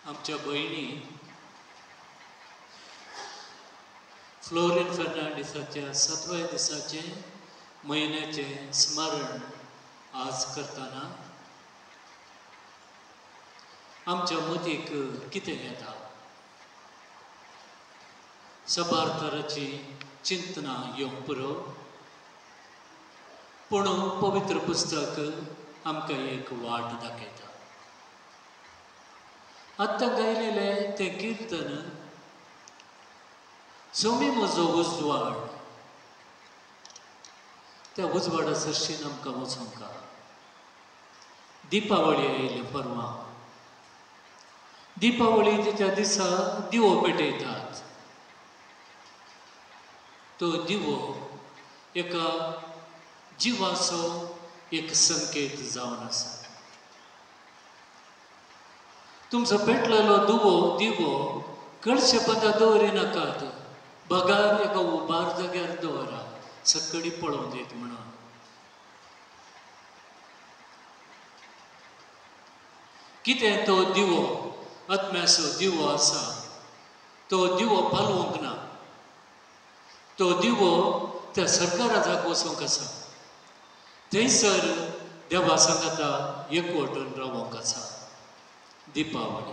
आमच्या भयणी फ्लोरिन फर्नांडिसाच्या 7व्या दिसाचे म्हयन्याचे स्मरण आज करतना आमच्या मतीक कितें येता? सबार तराची चिंतना येवंक पुरो, पूण पवित्र पुस्तक आमकां एक वाट दाखयता. आत्तां गायलेलें तें किर्तन सोमी म्हजो उजवाड, त्या उजवाडा सरशीन आमकां वचूंक. दिपावळी आयली परवां. दिपावळीच्या दिसा दिवो पेटयतात. तो दिवो एका जिवाचो एक संकेत जावन आसा. तुमचो पेटलेलो दिवो कळशे पदां दवरिनाकात, बगार एका उबार जाग्यार दवरा, सकडी पळोवन येत म्हणून. कितें तो दिवो आत्म्याचो दिवो आसा, तो दिवो पालवंक ना. तो दिवो त्या सरकारा जाग वचूंक आसा. थंयसर देवा सांगाता एकवटून रावंक आसा. दिपावळी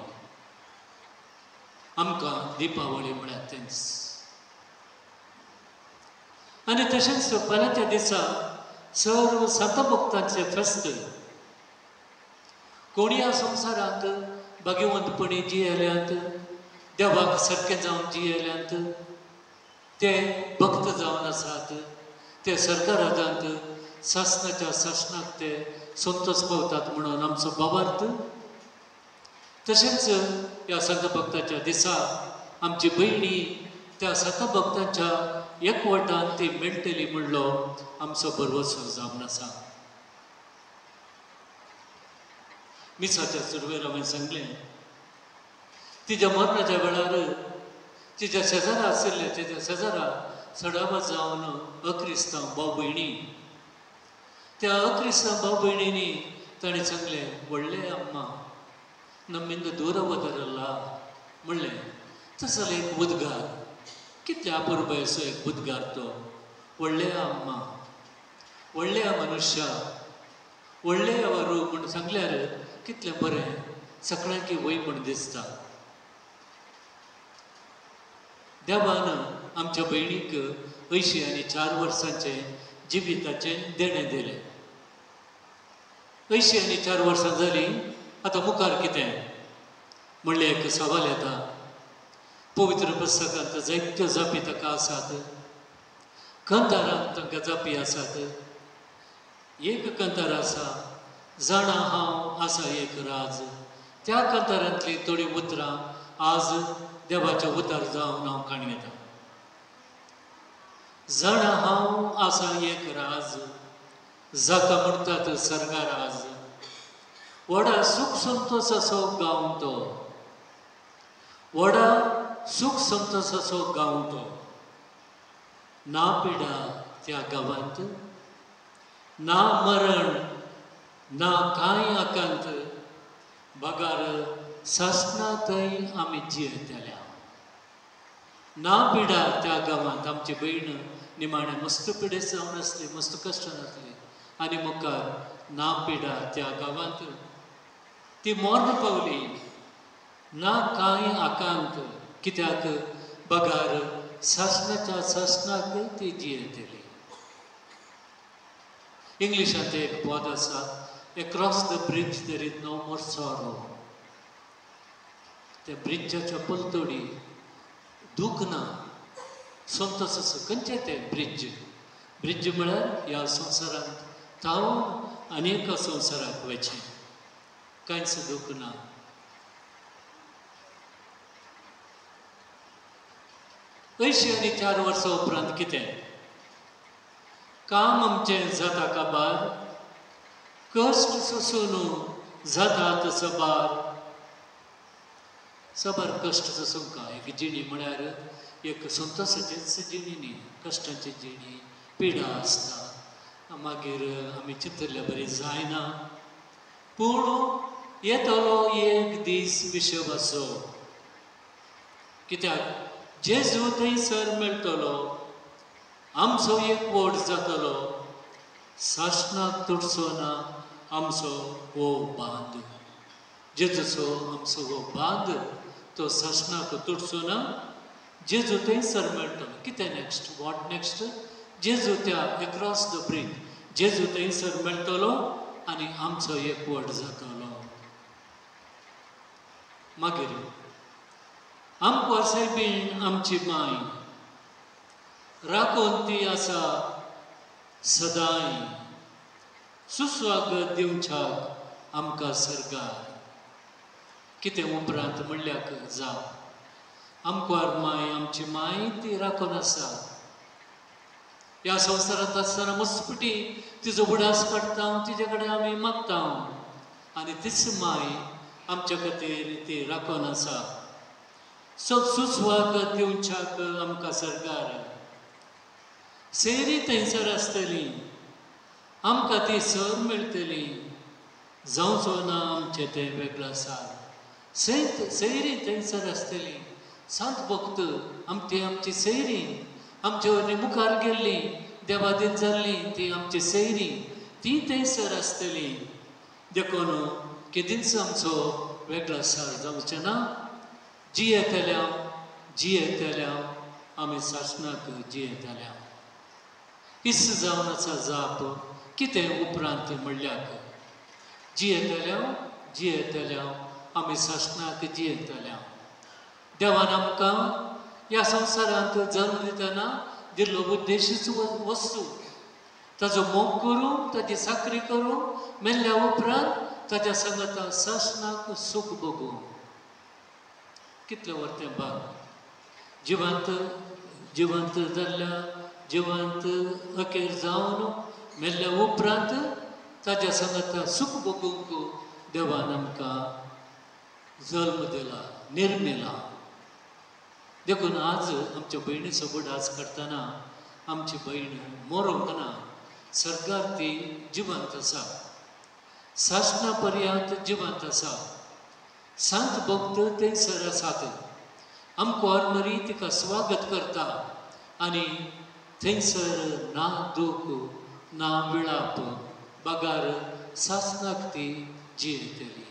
आमकां दिपावळी म्हळ्यार तेंच. आनी तशेंच फाल्यांच्या दिसा सर्व संत भक्तांचे फेस्त. कोणी ह्या संवसारांत भाग्यवंतपणी जियेल्यांत, देवाक सारकें जावन जियेल्यांत, ते भक्त जावन आसात, ते सरकारांत सासणाच्या सासणाक ते संतोश पावतात म्हणून आमचो भावार्थ. तशेंच ह्या संत भक्ताच्या दिसा आमची भयणी त्या संत भक्तांच्या एकवटान ती मेळटली म्हणलो आमचो भरवसो जावन आसा. मिसाच्या सुरवेर हांवें सांगलें, तिच्या मरणाच्या वेळार तिच्या शेजारा आशिल्ले तिच्या शेजारा सडावत जावन अक्रिस्तांव भाव भयणी, त्या अक्रिस्तांव भाव भयणींनी ताणें सांगलें, व्हडले अम्मा नम्मिंद दूर वदरल्ला म्हणलें. तसो एक उद्गार, कितले अपुरबायचो एक उद्गार तो. व्हडले अम्मा, व्हडले मनुष्या, व्हडले रूप म्हण सांगल्यार कितलें बरें, सगळ्यांकी वय म्हण दिसता. देवान आमच्या भयणीक 84 वर्सांचे जिविताचे देणें दिलें. 84 वर्सां जालीं. आतां मुखार कितें म्हणलें एक सवाल येता. पवित्र पुस्तकांत जायत्यो जापी ताका आसात, कंतारांत तांकां जापी आसात. एक कंतार आसा, जाणा हांव आसा एक राज. त्या कंतारांतलीं थोडीं उतरां आज देवाचे उतार जावन हांव काणी येता. जाणा हांव आसा एक राज, जाका म्हणटात सर्गाराज. व्हडा सूख संतोशाचो गांव तो, व्हडा सूख संतोशाचो गांव तो. ना पिडा त्या गांवांत, ना मरण, ना कांय आकांत. बगार सासना थंय आमी जियेतल्या. ना पिडा त्या गांवांत. आमची भयण निमाणें मस्त पिडेस्त जावन आसली, मस्त कश्टान आसली. आनी मुखार ना पिडा त्या गांवांत ती मरण पावली. ना कांय आकांत, कित्याक बगार सासणाच्या सासणाक ती जियेतली. इंग्लिशांत एक पद आसा, across the bridge there is no more sorrow. त्या ब्रिजाच्या पलतोडी दूख ना, संतोश आसा. खंयचें तें ब्रिज? ब्रिज म्हळ्यार ह्या संवसारांत तावन अनेक संवसाराक वचचें, कांयच दूख ना. अंयशीं आनी 4 वर्सां उपरांत कितें? काम आमचें जाता काबार, कश्ट सोसून जातात सबार. सबार कश्ट सोसूंक एक जिणी म्हळ्यार एक संतोशाचीच जिणी न्ही, कश्टाची जिणी, पिडा आसता. मागीर आमी चिंतल्या बरी जायना. पूण येतलो एक दीस विश्वासो, कित्याक जेजू थंयसर मेळटलो, आमचो एक वोट जातलो, सासणाक तुटचो ना आमचो हो बांद. जेजूचो आमचो हो बांद तो सासणाक तुटचो ना. जेजू थंयसर मेळटलो. कितें नेक्स्ट? What next? जेजू त्या एक्रॉस द ब्रीज जेजू थंयसर मेळटलो आनी आमचो एक वट जातलो. मागीर आमकां सायबीण आमची माय राखून ती आसा सदांय, सुस्वागत दिवच्याक आमकां सरकार. कितें उपरांत म्हणल्याक जाव. आमकां माय आमची माय ती राखून आसा. ह्या संवसारांत आसतना मस्पटी तिजो उडास काडटा, तिजे कडेन आमी मागता आनी तीच माय आमच्या खातीर ती राखून आसा. सुस्वागत दिवच्याक आमकां सरकार. सैरी थंयसर आसतली, आमकां ती सर मेळटली, जावचो ना आमचें तें वेगळो सार. सैरी थंयसर आसतली. सांत भक्त आमची सैरी, आमचे वरवीं मुखार गेल्ली, देवादीत जाल्ली ती आमची सैरी, ती थंयसर आसतली. देखून केदींच आमचो वेगळो सार जावचें ना. जियेतल्या आमी सासणाक जियेतल्या. इस जावन आसा जाप. कितें उपरांत म्हणल्याक जियेतल्या आमी सासणाक जियेतल्या. देवान आमकां ह्या संवसारांत जल्म दितना दिल्लो उद्देशीच वस्तू, ताजो मोग करून, ताजी साखरी करून, मेल्ल्या उपरांत ताज्या सांगाता सासणाक सूख भोगूं. कितलें वर्तें भाग. जिवंत जाल्ल्या, जिवंत अखेर जावन मेल्ल्या उपरांत ताज्या सांगाता सूख भोगूंक देवान आमकां जल्म दिला, निर्मिला. देखून आज आमच्या भयणीचो बुडास करतना आमची भयण मरूंक ना. सरकार ती जिवंत आसा, सासणा पर्यंत जिवंत आसा. सांत भक्त थंयसर आसात. आमकां आरमरी तिका स्वागत करता आनी थंयसर ना दूख ना विळाप, बागार सासणाक ती जियेतली.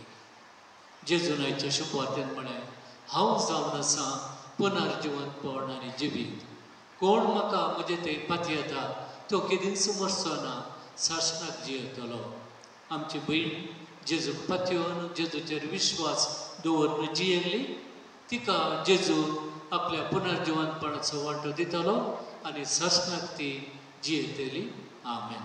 जेजून आयच्या शुभवार्तेन म्हळें, हांव जावन आसा पुनर्जिवंतपण आनी जिवीत. कोण म्हाका म्हजे ते पाती येता तो केदींच मरचो ना, सासणाक जियेतलो. आमची भयण जेजूक पातयेवन जेजूचेर विश्वास दवरून जियेली. तिका जेजू आपल्या पुनर्जिवंतपणाचो वांटो दितलो आनी सासणाक ती जियेतली. आमेन.